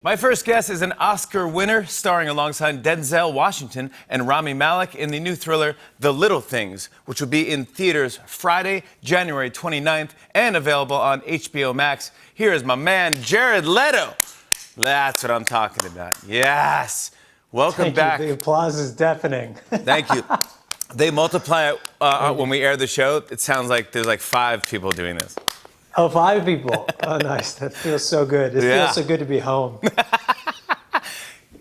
My first guest is an Oscar winner starring alongside Denzel Washington and Rami Malek in the new thriller The Little Things, which will be in theaters Friday, January 29th, and available on HBO Max. Here is my man, Jared Leto. That's what I'm talking about. Yes. Welcome back. The applause is deafening. Thank you. They multiply when we air the show. It sounds like there's like 5 people doing this. Oh, 5 people. Oh, nice. That feels so good. It feels so good to be home.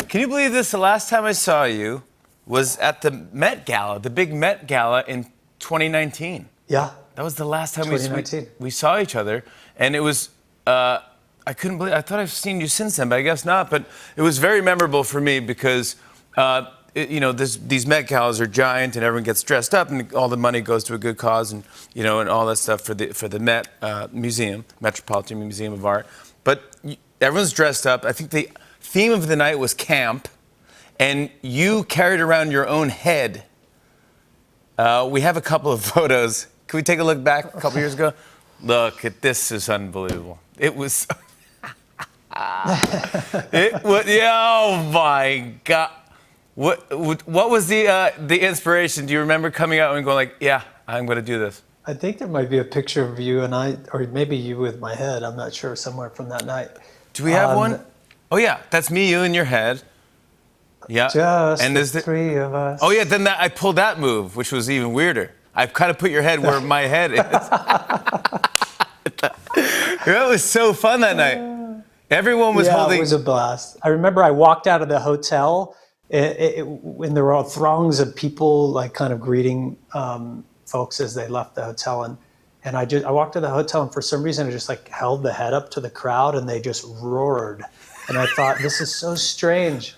Can you believe this? The last time I saw you was at the Met Gala, the big Met Gala in 2019. Yeah. That was the last time we saw each other. And it was, I couldn't believe, I thought I've seen you since then, but I guess not. But it was very memorable for me because, these Met Galas are giant and everyone gets dressed up and all the money goes to a good cause and, and all that stuff for the Met Museum, Metropolitan Museum of Art. But everyone's dressed up. I think the theme of the night was camp, and you carried around your own head. We have a couple of photos. Can we take a look back a couple years ago? Look, this is unbelievable. It was... oh my God. What was the inspiration? Do you remember coming out and going like, yeah, I'm going to do this? I think there might be a picture of you and I, or maybe you with my head. I'm not sure, somewhere from that night. Do we have one? Oh yeah, that's me, you, and your head. Yeah. Just and the 3 of us. Oh yeah, then I pulled that move, which was even weirder. I've kind of put your head where my head is. That was so fun that night. Everyone was holding. It was a blast. I remember I walked out of the hotel. When there were all throngs of people, like kind of greeting folks as they left the hotel, and I walked to the hotel, and for some reason I just like held the head up to the crowd, and they just roared, and I thought, this is so strange.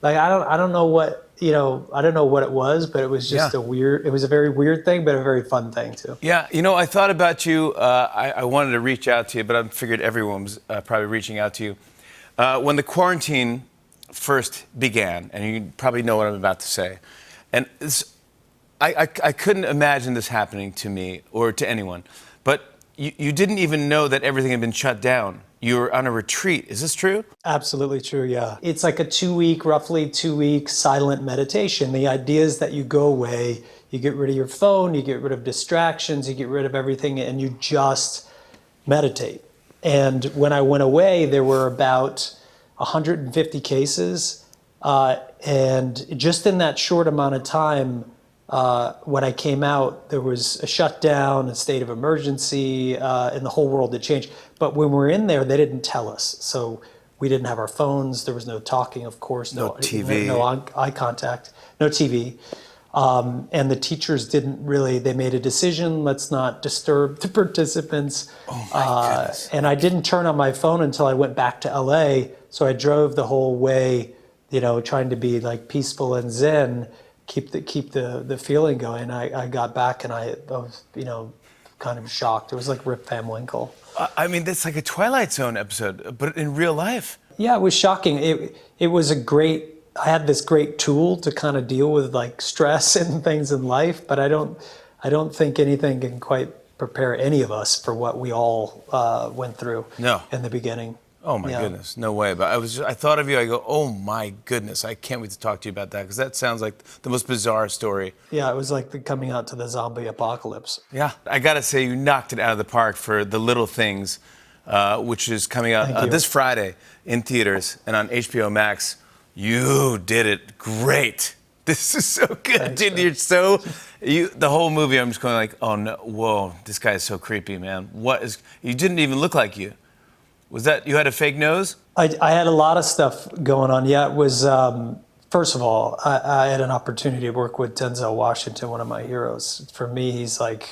Like I don't know what I don't know what it was, but it was just it was a very weird thing, but a very fun thing too. Yeah, I thought about you. I wanted to reach out to you, but I figured everyone was probably reaching out to you when the quarantine first began, and you probably know what I'm about to say. And I couldn't imagine this happening to me or to anyone, but you didn't even know that everything had been shut down. You were on a retreat. Is this true? Absolutely true, yeah. It's like a roughly 2-week silent meditation. The idea is that you go away, you get rid of your phone, you get rid of distractions, you get rid of everything, and you just meditate. And when I went away, there were about 150 cases, and just in that short amount of time, when I came out, there was a shutdown, a state of emergency, and the whole world had changed. But when we were in there, they didn't tell us. So we didn't have our phones. There was no talking, of course. No TV. No eye contact. No TV. And the teachers didn't really, they made a decision, let's not disturb the participants. Oh my goodness. And I didn't turn on my phone until I went back to LA. So I drove the whole way, trying to be like peaceful and zen, keep the feeling going. I got back and I was, kind of shocked. It was like Rip Van Winkle. I mean, that's like a Twilight Zone episode, but in real life. Yeah, it was shocking. It was I had this great tool to kind of deal with like stress and things in life, but I don't think anything can quite prepare any of us for what we all went through in the beginning. Oh my goodness, no way. But I thought of you, I go, oh my goodness, I can't wait to talk to you about that, because that sounds like the most bizarre story. Yeah, it was like coming out to the zombie apocalypse. Yeah, I gotta say, you knocked it out of the park for The Little Things, which is coming out this Friday in theaters and on HBO Max. You did it great. This is so good. Thanks, dude. Man. The whole movie, I'm just going like, oh no, whoa, this guy is so creepy, man. You didn't even look like you. Was that, you had a fake nose? I had a lot of stuff going on. Yeah, it was, first of all, I had an opportunity to work with Denzel Washington, one of my heroes. For me, he's like...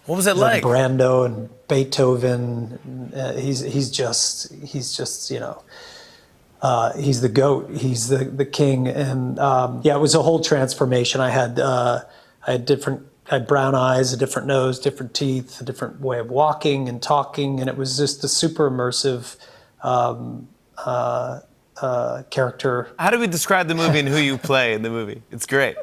What was that like? Brando and Beethoven. He's just, he's the GOAT. He's the king. And it was a whole transformation. I had brown eyes, a different nose, different teeth, a different way of walking and talking, and it was just a super immersive character. How do we describe the movie and who you play in the movie? It's great.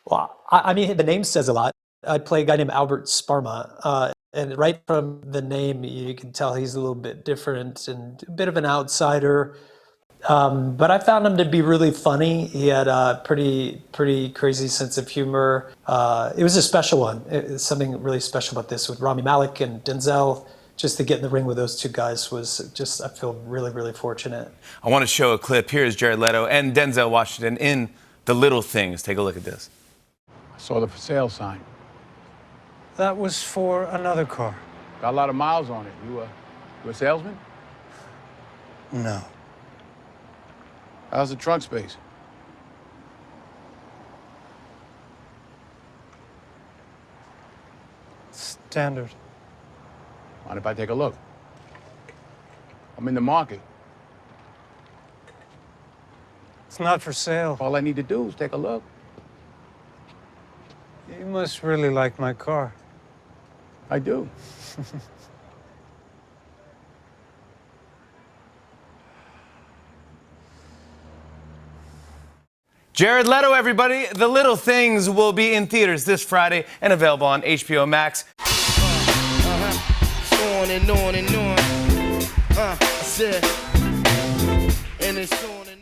Well, I mean, the name says a lot. I play a guy named Albert Sparma, And right from the name, you can tell he's a little bit different and a bit of an outsider. But I found him to be really funny. He had a pretty crazy sense of humor. It was a special one. It was something really special about this with Rami Malek and Denzel. Just to get in the ring with those two guys was just, I feel really fortunate. I want to show a clip. Here is Jared Leto and Denzel Washington in The Little Things. Take a look at this. I saw the for sale sign. That was for another car. Got a lot of miles on it. You a salesman? No. How's the trunk space? Standard. Mind if I take a look? I'm in the market. It's not for sale. All I need to do is take a look. You must really like my car. I do. Jared Leto, everybody. The Little Things will be in theaters this Friday and available on HBO Max. On and on and on. I said, and it's on and